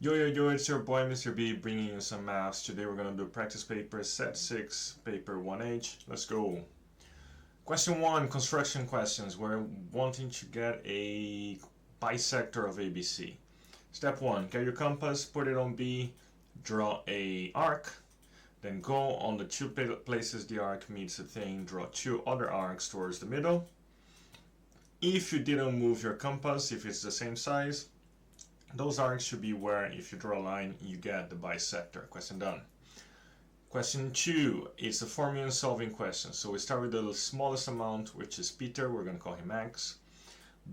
Yo, it's your boy Mr. B bringing you some maths. Today we're going to do practice paper set 6, paper 1H. Let's go. Question 1, construction questions. We're wanting to get a bisector of ABC. Step 1, get your compass, put it on B, draw a arc, then go on the two places the arc meets the thing, draw two other arcs towards the middle. If you didn't move your compass, if it's the same size, those arcs should be where, if you draw a line, you get the bisector. Question done. Question 2 is a formula solving question. So we start with the smallest amount, which is Peter. We're going to call him X.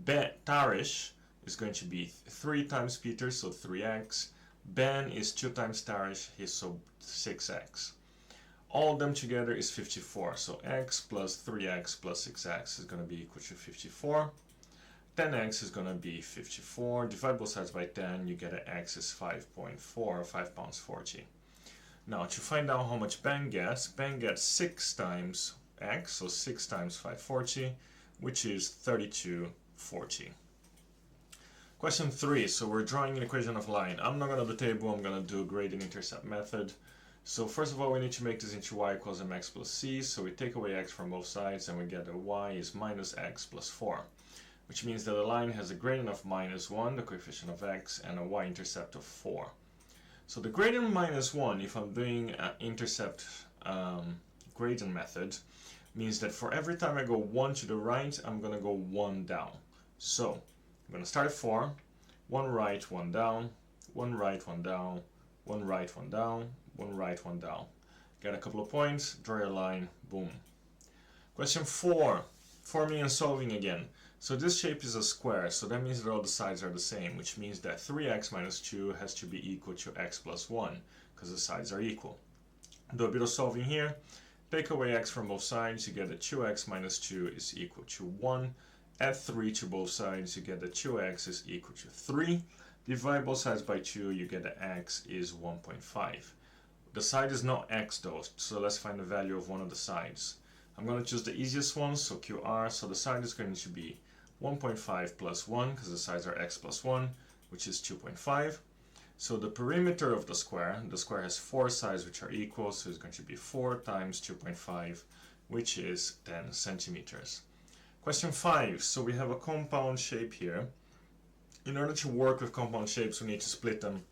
Tarish is going to be 3 times Peter, so 3x. Ben is 2 times Tarish, so 6x. All of them together is 54. So x plus 3x plus 6x is going to be equal to 54. 10x is going to be 54. Divide both sides by 10, you get an x is 5.4, 5 pounds 40. Now to find out how much Ben gets 6 times x, so 6 times 540, which is 3240. Question 3, so we're drawing an equation of line. I'm not going to do the table, I'm going to do gradient intercept method. So first of all, we need to make this into y equals mx plus c, so we take away x from both sides and we get that y is minus x plus 4. Which means that the line has a gradient of minus 1, the coefficient of x, and a y-intercept of 4. So the gradient minus 1, if I'm doing an intercept gradient method, means that for every time I go 1 to the right, I'm going to go 1 down. So I'm going to start at 4, 1 right, 1 down, 1 right, 1 down, 1 right, 1 down, 1 right, 1 down. Get a couple of points, draw a line, boom. Question 4. Forming and solving again. So this shape is a square, so that means that all the sides are the same, which means that 3x minus 2 has to be equal to x plus 1, because the sides are equal. Do a bit of solving here. Take away x from both sides, you get that 2x minus 2 is equal to 1. Add 3 to both sides, you get that 2x is equal to 3. Divide both sides by 2, you get that x is 1.5. The side is not x though, so let's find the value of one of the sides. I'm going to choose the easiest one, so QR, so the side is going to be 1.5 plus 1, because the sides are x plus 1, which is 2.5. So the perimeter of the square has 4 sides which are equal, so it's going to be 4 times 2.5, which is 10 centimeters. Question 5, so we have a compound shape here. In order to work with compound shapes, we need to split them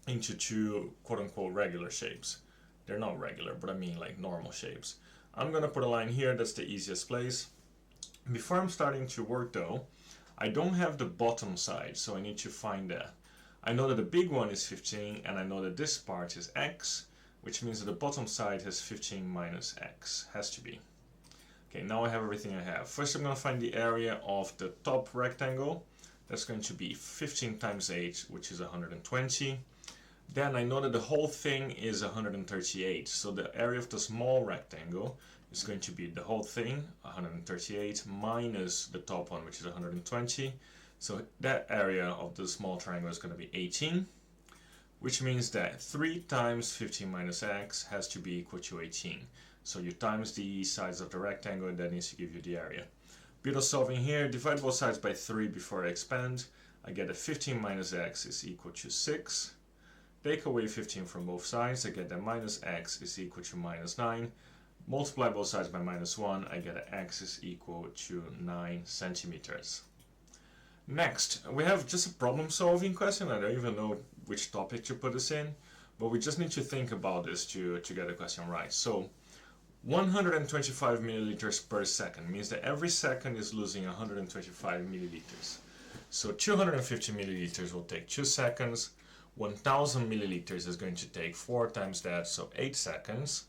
into two quote-unquote regular shapes. They're not regular, but I mean like normal shapes. I'm going to put a line here, that's the easiest place. Before I'm starting to work though, I don't have the bottom side, so I need to find that. I know that the big one is 15, and I know that this part is x, which means that the bottom side has 15 minus x, has to be. Okay, now I have everything I have. First I'm going to find the area of the top rectangle. That's going to be 15 times 8, which is 120. Then I know that the whole thing is 138, so the area of the small rectangle is going to be the whole thing, 138, minus the top one, which is 120. So that area of the small triangle is going to be 18, which means that 3 times 15 minus x has to be equal to 18. So you times the sides of the rectangle, and that needs to give you the area. Bit of solving here, divide both sides by 3 before I expand. I get that 15 minus x is equal to 6. Take away 15 from both sides, I get that minus x is equal to minus 9. Multiply both sides by minus 1, I get that x is equal to 9 centimeters. Next, we have just a problem solving question. I don't even know which topic to put this in, but we just need to think about this to get the question right. So 125 milliliters per second means that every second is losing 125 milliliters. So 250 milliliters will take 2 seconds. 1000 milliliters is going to take 4 times that, so 8 seconds.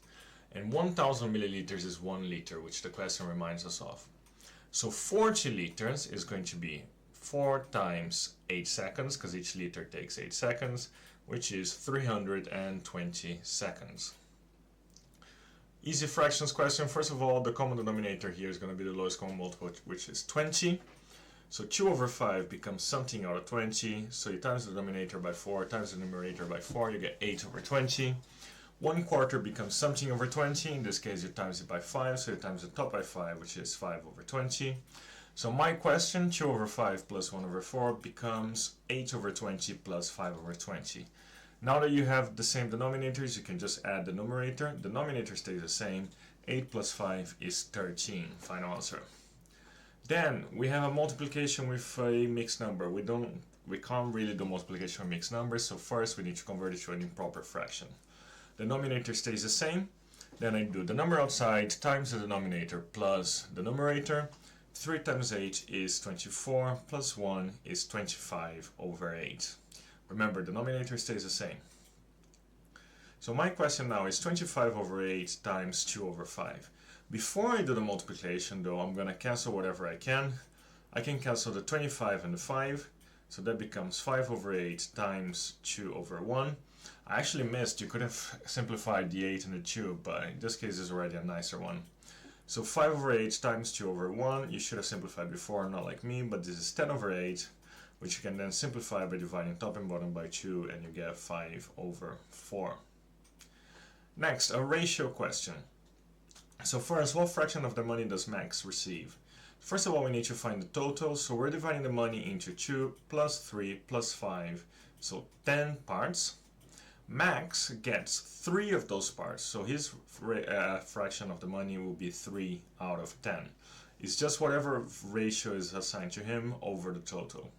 And 1000 milliliters is 1 liter, which the question reminds us of. So 40 liters is going to be 4 times 8 seconds, because each liter takes 8 seconds, which is 320 seconds. Easy fractions question. First of all, the common denominator here is going to be the lowest common multiple, which is 20. So 2 over 5 becomes something out of 20, so you times the denominator by 4, times the numerator by 4, you get 8 over 20. 1/4 becomes something over 20, in this case you times it by 5, so you times the top by 5, which is 5 over 20. So my question, 2 over 5 plus 1 over 4 becomes 8 over 20 plus 5 over 20. Now that you have the same denominators, you can just add the numerator. The denominator stays the same. 8 plus 5 is 13. Final answer. Then we have a multiplication with a mixed number. We can't really do multiplication with mixed numbers, so first we need to convert it to an improper fraction. The denominator stays the same. Then I do the number outside times the denominator plus the numerator. 3 times 8 is 24, plus 1 is 25 over 8. Remember, the denominator stays the same. So my question now is 25 over 8 times 2 over 5. Before I do the multiplication though, I'm going to cancel whatever I can. I can cancel the 25 and the 5, so that becomes 5 over 8 times 2 over 1. I actually missed, you could have simplified the 8 and the 2, but in this case is already a nicer one. So 5 over 8 times 2 over 1, you should have simplified before, not like me, but this is 10 over 8, which you can then simplify by dividing top and bottom by 2, and you get 5 over 4. Next, a ratio question. So first, what fraction of the money does Max receive? First of all, we need to find the total, so we're dividing the money into 2 plus 3 plus 5, so 10 parts. Max gets 3 of those parts, so his fraction of the money will be 3 out of 10. It's just whatever ratio is assigned to him over the total.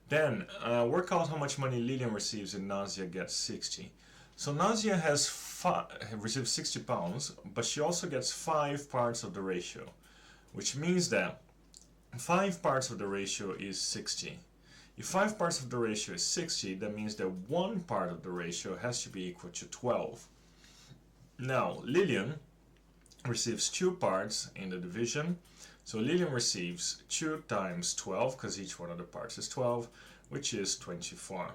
Then work out how much money Lillian receives and Nazia gets 60. So Nazia receives 60 pounds, but she also gets 5 parts of the ratio, which means that 5 parts of the ratio is 60. If 5 parts of the ratio is 60, that means that 1 part of the ratio has to be equal to 12. Now, Lillian receives 2 parts in the division, so Lillian receives 2 times 12, because each one of the parts is 12, which is 24.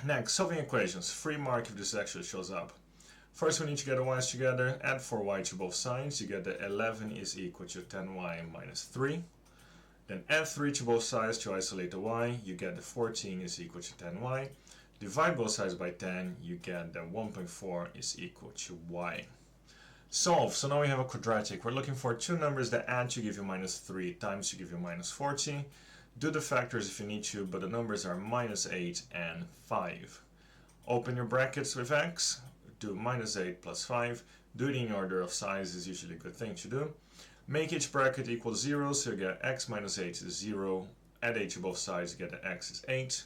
Next, solving equations. Free mark if this actually shows up. First, we need to get the y's together, add 4y to both sides, you get that 11 is equal to 10y minus 3. Then add 3 to both sides to isolate the y, you get that 14 is equal to 10y. Divide both sides by 10, you get that 1.4 is equal to y. Solve, so now we have a quadratic. We're looking for 2 numbers that add to give you minus 3 times to give you minus 40. Do the factors if you need to, but the numbers are minus 8 and 5. Open your brackets with x, do minus 8 plus 5. Do it in order of size is usually a good thing to do. Make each bracket equal 0, so you get x minus 8 is 0. Add 8 to both sides, you get that x is 8.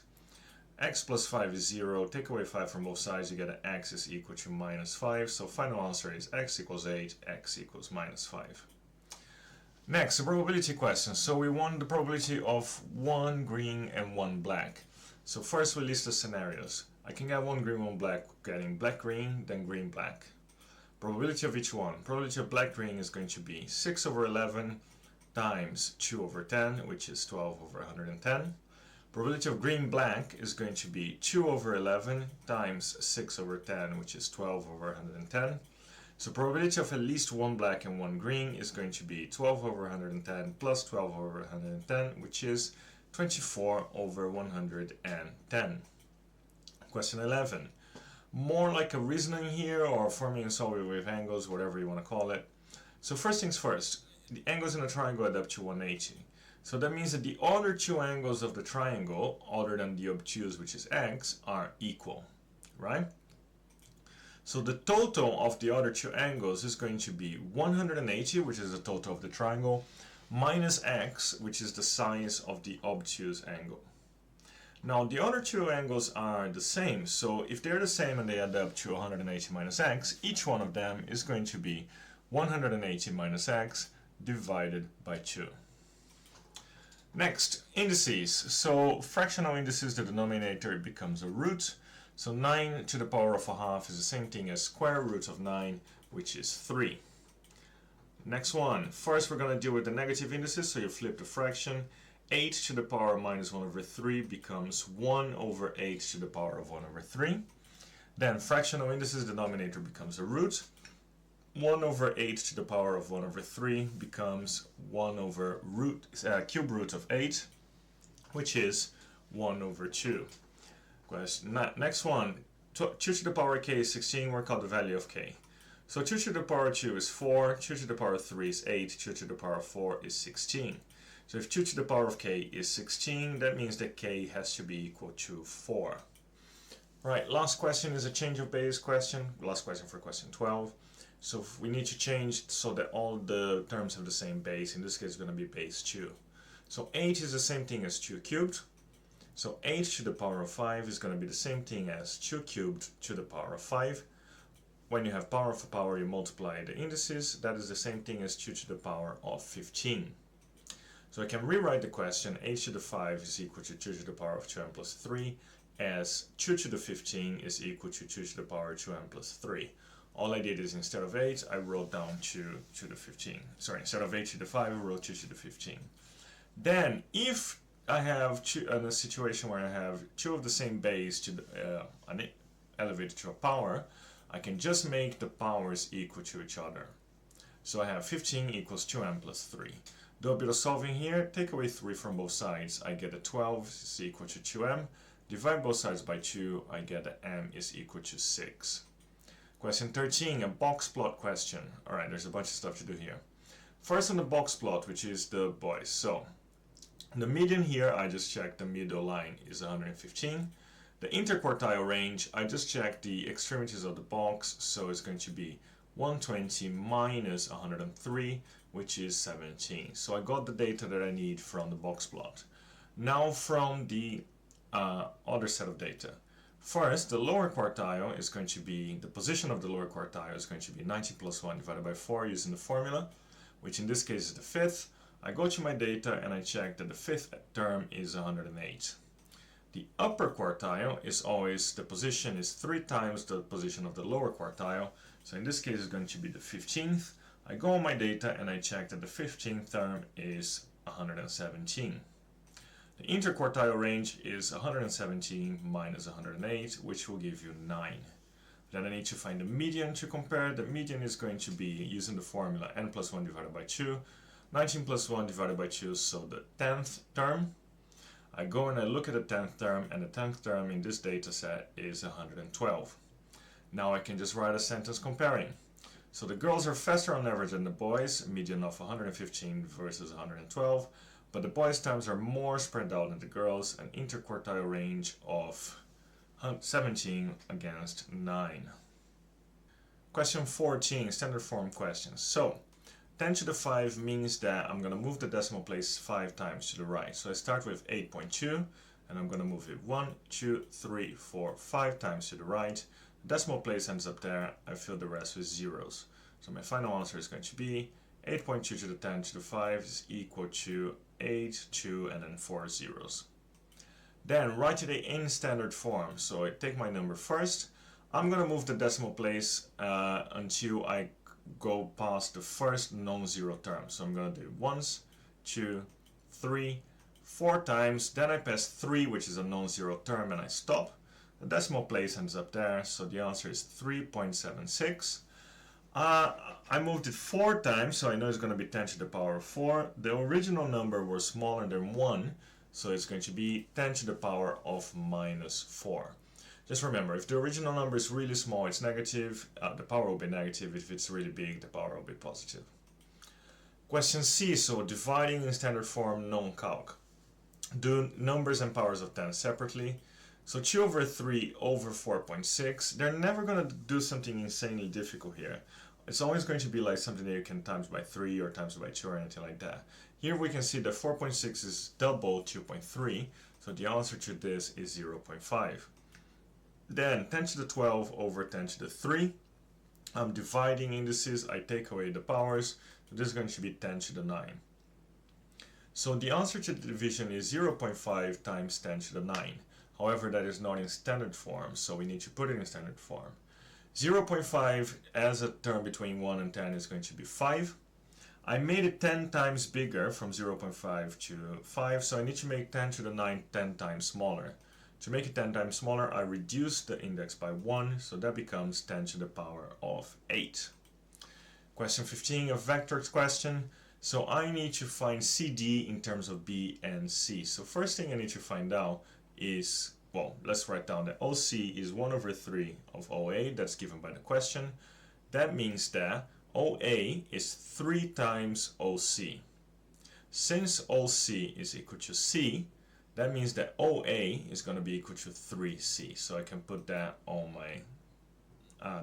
X plus 5 is 0. Take away 5 from both sides, you get that x is equal to minus 5. So final answer is x equals 8, x equals minus 5. Next, a probability question. So we want the probability of 1 green and 1 black. So first we list the scenarios. I can get 1 green, 1 black, getting black green, then green black. Probability of each one. Probability of black green is going to be 6 over 11 times 2 over 10, which is 12 over 110. Probability of green black is going to be 2 over 11 times 6 over 10, which is 12 over 110. So probability of at least 1 black and 1 green is going to be 12 over 110 plus 12 over 110, which is 24 over 110. Question 11. More like a reasoning here, or forming and solving with angles, whatever you want to call it. So first things first, the angles in a triangle add up to 180. So that means that the other 2 angles of the triangle, other than the obtuse, which is x, are equal, right? So the total of the other 2 angles is going to be 180, which is the total of the triangle, minus x, which is the size of the obtuse angle. Now the other 2 angles are the same, so if they're the same and they add up to 180 minus x, each one of them is going to be 180 minus x divided by 2. Next, indices. So fractional indices, the denominator becomes a root. So 9 to the power of a half is the same thing as square root of 9, which is 3. Next one. First we're going to deal with the negative indices, so you flip the fraction. 8 to the power of minus 1 over 3 becomes 1 over 8 to the power of 1 over 3. Then fractional indices, denominator becomes a root. 1 over 8 to the power of 1 over 3 becomes 1 over cube root of 8, which is 1 over 2. Next one, 2 to the power of k is 16, work out the value of k. So 2 to the power 2 is 4, 2 to the power 3 is 8, 2 to the power 4 is 16. So if 2 to the power of k is 16, that means that k has to be equal to 4. Right, last question is a change of base question, last question for question 12. So we need to change so that all the terms have the same base. In this case, it's going to be base 2. So 8 is the same thing as 2 cubed. So 8 to the power of 5 is going to be the same thing as 2 cubed to the power of 5. When you have power of a power, you multiply the indices. That is the same thing as 2 to the power of 15. So I can rewrite the question, 8 to the 5 is equal to 2 to the power of 2n plus 3, as 2 to the 15 is equal to 2 to the power of 2n plus 3. All I did is instead of 8, I wrote down 2 to the 15. Sorry, instead of 8 to the 5, I wrote 2 to the 15. Then, if I have a situation where I have two of the same base to elevated to a power, I can just make the powers equal to each other. So I have 15 equals 2m plus 3. Do a bit of solving here, take away 3 from both sides, I get a 12 is equal to 2m. Divide both sides by 2, I get that m is equal to 6. Question 13, a box plot question. Alright, there's a bunch of stuff to do here. First on the box plot, which is the boys. So, the median here, I just checked the middle line is 115. The interquartile range, I just checked the extremities of the box, so it's going to be 120 minus 103, which is 17. So I got the data that I need from the box plot. Now from the other set of data. First, the lower quartile is going to be, the position of the lower quartile is going to be 90 plus 1 divided by 4 using the formula, which in this case is the fifth. I go to my data and I check that the fifth term is 108. The upper quartile is always, the position is 3 times the position of the lower quartile, so in this case it's going to be the 15th. I go on my data and I check that the 15th term is 117. The interquartile range is 117 minus 108, which will give you 9. Then I need to find the median to compare. The median is going to be using the formula n plus 1 divided by 2. 19 plus 1 divided by 2, so the 10th term. I go and I look at the 10th term, and the 10th term in this data set is 112. Now I can just write a sentence comparing. So the girls are faster on average than the boys, a median of 115 versus 112. But the boys' terms are more spread out than the girls, an interquartile range of 17 against 9. Question 14, standard form questions. So, 10 to the 5 means that I'm going to move the decimal place 5 times to the right. So I start with 8.2, and I'm going to move it 1, 2, 3, 4, 5 times to the right. The decimal place ends up there, I fill the rest with zeros. So my final answer is going to be 8.2 to the 10 to the 5 is equal to 8, 2, and then 4 zeros. Then write it in standard form. So I take my number first. I'm going to move the decimal place until I go past the first non-zero term. So I'm going to do 1, 2, 3, 4 times. Then I pass 3, which is a non-zero term, and I stop. The decimal place ends up there, so the answer is 3.76. I moved it 4 times, so I know it's going to be 10 to the power of 4. The original number was smaller than 1, so it's going to be 10 to the power of minus 4. Just remember, if the original number is really small, it's negative, the power will be negative. If it's really big, the power will be positive. Question C, so dividing in standard form non-calc. Do numbers and powers of 10 separately. So 2 over 3 over 4.6, they're never going to do something insanely difficult here. It's always going to be like something that you can times by 3 or times by 2 or anything like that. Here we can see that 4.6 is double 2.3, so the answer to this is 0.5. Then 10 to the 12 over 10 to the 3. I'm dividing indices, I take away the powers, so this is going to be 10 to the 9. So the answer to the division is 0.5 times 10 to the 9. However, that is not in standard form, so we need to put it in standard form. 0.5 as a term between 1 and 10 is going to be 5. I made it 10 times bigger from 0.5 to 5, so I need to make 10 to the 9 10 times smaller. To make it 10 times smaller, I reduce the index by 1, so that becomes 10 to the power of 8. Question 15, a vector question. So I need to find CD in terms of B and C. So first thing I need to find out is, well, let's write down that OC is 1 over 3 of OA, that's given by the question. that means that OA is 3 times OC. Since OC is equal to C, that means that OA is going to be equal to 3C. So I can put that on my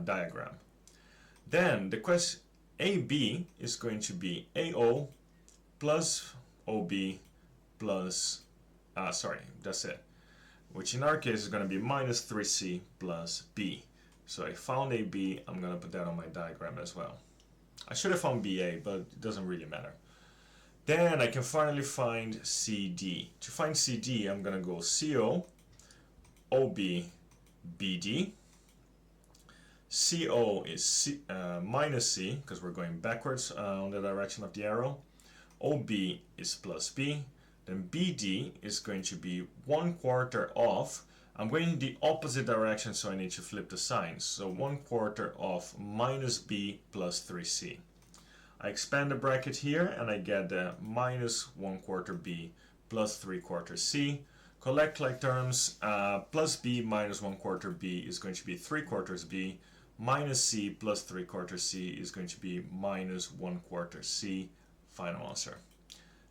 diagram. Then the question AB is going to be AO plus OB plus, that's it. Which in our case is going to be minus 3C plus B. So I found AB, I'm going to put that on my diagram as well. I should have found BA, but it doesn't really matter. Then I can finally find CD. To find CD, I'm going to go CO, OB, BD. CO is C, minus C, because we're going backwards on the direction of the arrow. OB is plus B. Then BD is going to be 1/4 of, I'm going in the opposite direction, so I need to flip the signs. So 1/4 of minus B plus 3C. I expand the bracket here and I get the minus 1/4 B plus 3/4 C. Collect like terms, plus B minus 1/4 B is going to be 3/4 B, minus C plus 3/4 C is going to be minus 1/4 C. Final answer.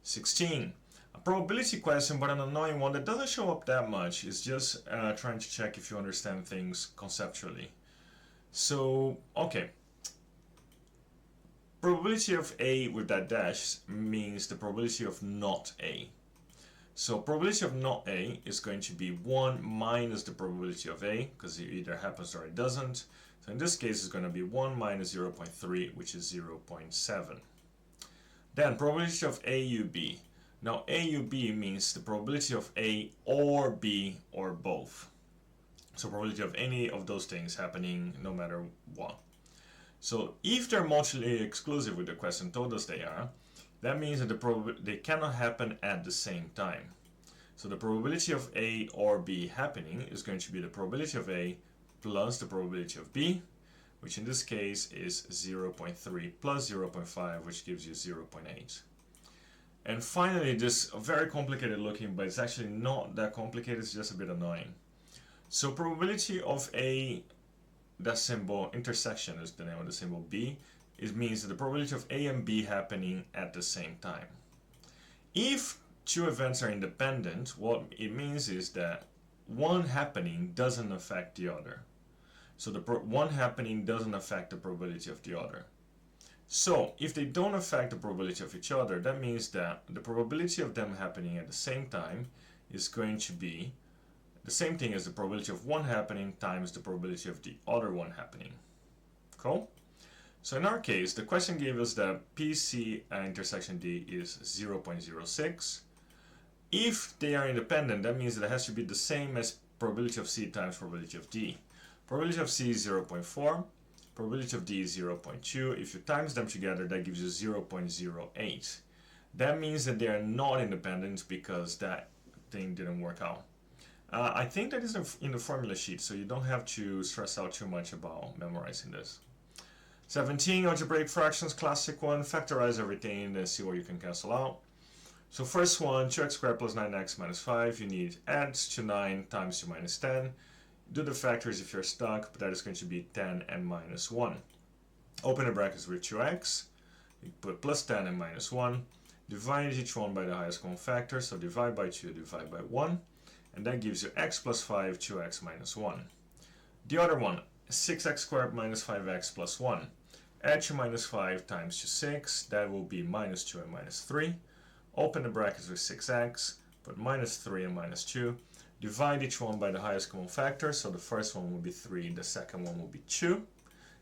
16. A probability question, but an annoying one that doesn't show up that much. It's just trying to check if you understand things conceptually. So, okay. Probability of A with that dash means the probability of not A. So probability of not A is going to be 1 minus the probability of A, because it either happens or it doesn't. So in this case it's going to be 1 minus 0.3, which is 0.7. Then probability of AUB. Now AUB means the probability of A or B or both. So probability of any of those things happening no matter what. So if they're mutually exclusive, with the question told us they are, that means that they cannot happen at the same time. So the probability of A or B happening is going to be the probability of A plus the probability of B, which in this case is 0.3 plus 0.5, which gives you 0.8. And finally, this very complicated looking, but it's actually not that complicated, it's just a bit annoying. So probability of A, that symbol, intersection is the name of the symbol B, it means that the probability of A and B happening at the same time. If two events are independent, what it means is that one happening doesn't affect the other. So the one happening doesn't affect the probability of the other. So if they don't affect the probability of each other, that means that the probability of them happening at the same time is going to be the same thing as the probability of one happening times the probability of the other one happening. Cool? So in our case, the question gave us that PC intersection D is 0.06. If they are independent, that means that it has to be the same as probability of C times probability of D. Probability of C is 0.4. Probability of D is 0.2. If you times them together, that gives you 0.08. That means that they are not independent because that thing didn't work out. I think that is in the formula sheet, so you don't have to stress out too much about memorizing this. 17, algebraic fractions, classic one. Factorize everything and then see what you can cancel out. So first one, 2x squared plus 9x minus 5. You need add to 9 times 2 minus 10. Do the factors if you're stuck, but that is going to be 10 and minus 1. Open the brackets with 2x. You put plus 10 and minus 1. Divide each one by the highest common factor, so divide by 2, divide by 1. And that gives you x plus 5, 2x minus 1. The other one, 6x squared minus 5x plus 1. Add 2 minus 5 times to 6, that will be minus 2 and minus 3. Open the brackets with 6x, put minus 3 and minus 2. Divide each one by the highest common factor, so the first one will be 3, the second one will be 2.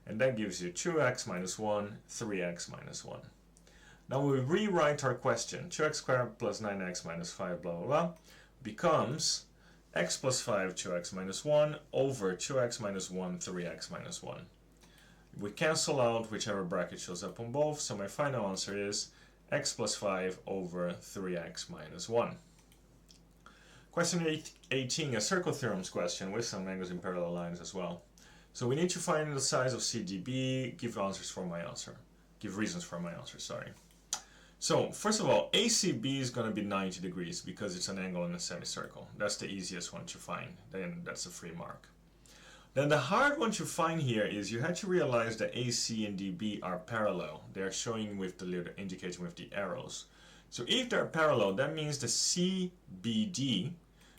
And that gives you 2x minus 1, 3x minus 1. Now we rewrite our question. 2x squared plus 9x minus 5 blah blah blah becomes x plus 5 2x minus 1 over 2x minus 1 3x minus 1. We cancel out whichever bracket shows up on both, so my final answer is x plus 5 over 3x minus 1. Question 18, a circle theorems question with some angles in parallel lines as well. So we need to find the size of CDB, give reasons for my answer, sorry. So first of all, ACB is going to be 90 degrees because it's an angle in a semicircle. That's the easiest one to find, then that's a free mark. Then the hard one to find here is you had to realize that AC and DB are parallel. They're showing with the little indicating with the arrows. So if they're parallel, that means the CBD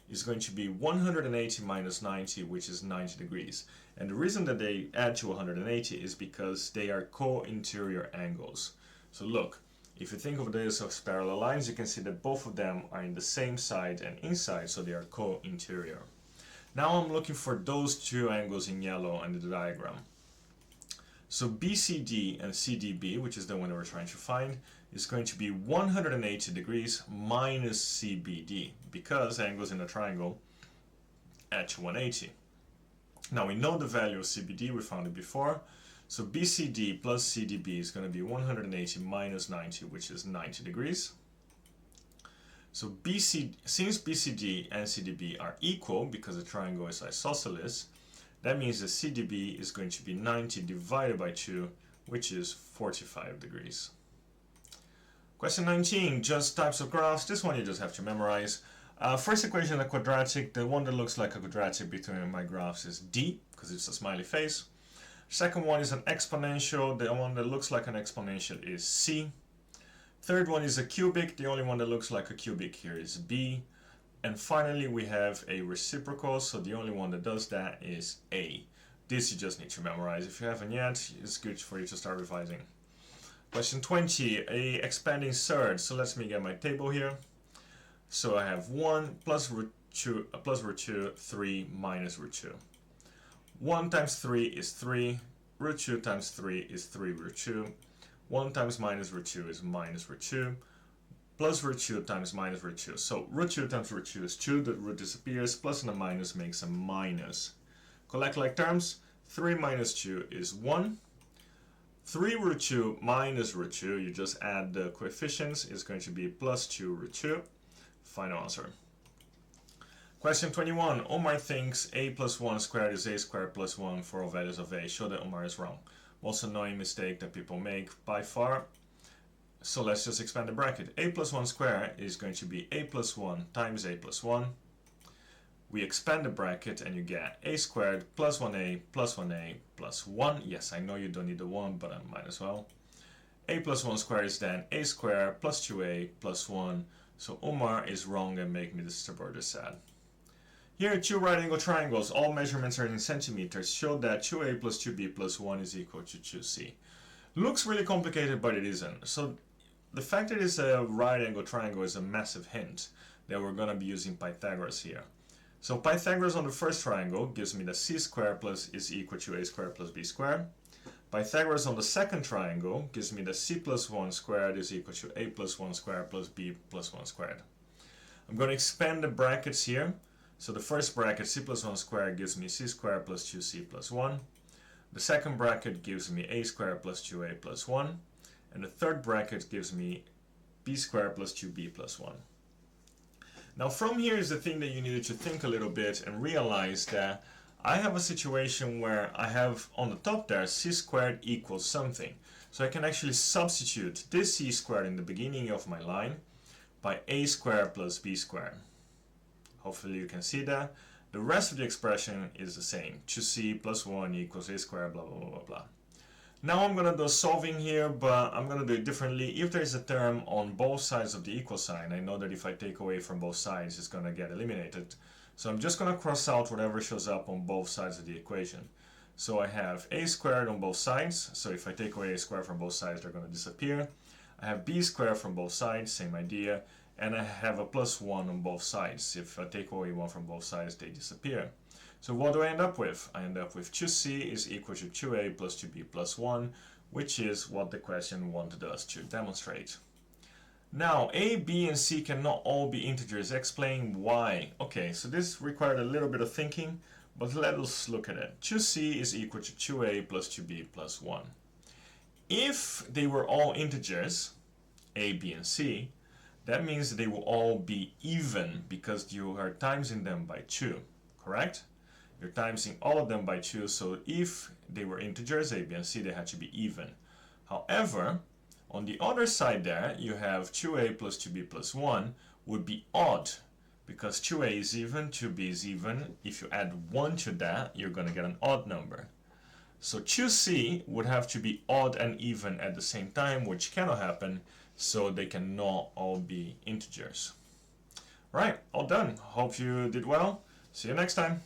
is going to be 180 minus 90, which is 90 degrees. And the reason that they add to 180 is because they are co-interior angles. So look, if you think of this as parallel lines, you can see that both of them are in the same side and inside, so they are co-interior. Now I'm looking for those two angles in yellow in the diagram. So BCD and CDB, which is the one that we're trying to find, is going to be 180 degrees minus CBD, because angles in a triangle add to 180. Now we know the value of CBD, we found it before. So BCD plus CDB is going to be 180 minus 90, which is 90 degrees. So since BCD and CDB are equal, because the triangle is isosceles, that means the CDB is going to be 90 divided by 2, which is 45 degrees. Question 19, just types of graphs. This one you just have to memorize. First equation, a quadratic. The one that looks like a quadratic between my graphs is D, because it's a smiley face. Second one is an exponential. The one that looks like an exponential is C. Third one is a cubic. The only one that looks like a cubic here is B. And finally we have a reciprocal, so the only one that does that is A. This you just need to memorize. If you haven't yet, it's good for you to start revising. Question 20, a expanding surd. So let me get my table here. So I have 1 plus root 2, 3 minus root 2. 1 times 3 is 3. Root 2 times 3 is 3 root 2. 1 times minus root 2 is minus root 2. Plus root 2 times minus root 2. So root 2 times root 2 is 2. The root disappears. Plus and a minus makes a minus. Collect like terms. 3 minus 2 is 1. 3 root 2 minus root 2, you just add the coefficients, is going to be plus 2 root 2. Final answer. Question 21. Omar thinks a plus 1 squared is a squared plus 1 for all values of a. Show that Omar is wrong. Most annoying mistake that people make by far. So let's just expand the bracket. A plus 1 squared is going to be a plus 1 times a plus 1. We expand the bracket and you get a squared plus 1a plus 1a plus 1. Yes, I know you don't need the 1, but I might as well. A plus 1 squared is then a squared plus 2a plus 1. So Omar is wrong and make me the border sad. Here, two right angle triangles, all measurements are in centimeters, show that 2a plus 2b plus 1 is equal to 2c. Looks really complicated, but it isn't. So the fact that it's a right angle triangle is a massive hint that we're going to be using Pythagoras here. So Pythagoras on the first triangle gives me that c squared plus is equal to a squared plus b squared. Pythagoras on the second triangle gives me that c plus 1 squared is equal to a plus 1 squared plus b plus 1 squared. I'm going to expand the brackets here. So the first bracket, c plus 1 squared, gives me c squared plus 2c plus 1. The second bracket gives me a squared plus 2a plus 1. And the third bracket gives me b squared plus 2b plus 1. Now from here is the thing that you needed to think a little bit and realize that I have a situation where I have on the top there c squared equals something. So I can actually substitute this c squared in the beginning of my line by a squared plus b squared. Hopefully you can see that. The rest of the expression is the same. 2c plus 1 equals a squared, blah, blah, blah, blah, blah. Now I'm going to do solving here, but I'm going to do it differently. If there is a term on both sides of the equal sign, I know that if I take away from both sides, it's going to get eliminated. So I'm just going to cross out whatever shows up on both sides of the equation. So I have a squared on both sides. So if I take away a squared from both sides, they're going to disappear. I have b squared from both sides, same idea. And I have a plus 1 on both sides. If I take away 1 from both sides, they disappear. So what do I end up with? I end up with 2c is equal to 2a plus 2b plus 1, which is what the question wanted us to demonstrate. Now, a, b, and c cannot all be integers. Explain why. Okay, so this required a little bit of thinking, but let us look at it. 2c is equal to 2a plus 2b plus 1. If they were all integers, a, b, and c, that means they will all be even because you are timesing them by 2, correct? You're timesing all of them by 2, so if they were integers, a, b, and c, they had to be even. However, on the other side there, you have 2a plus 2b plus 1 would be odd because 2a is even, 2b is even. If you add 1 to that, you're going to get an odd number. So 2c would have to be odd and even at the same time, which cannot happen, so they cannot all be integers. Right, all done. Hope you did well. See you next time.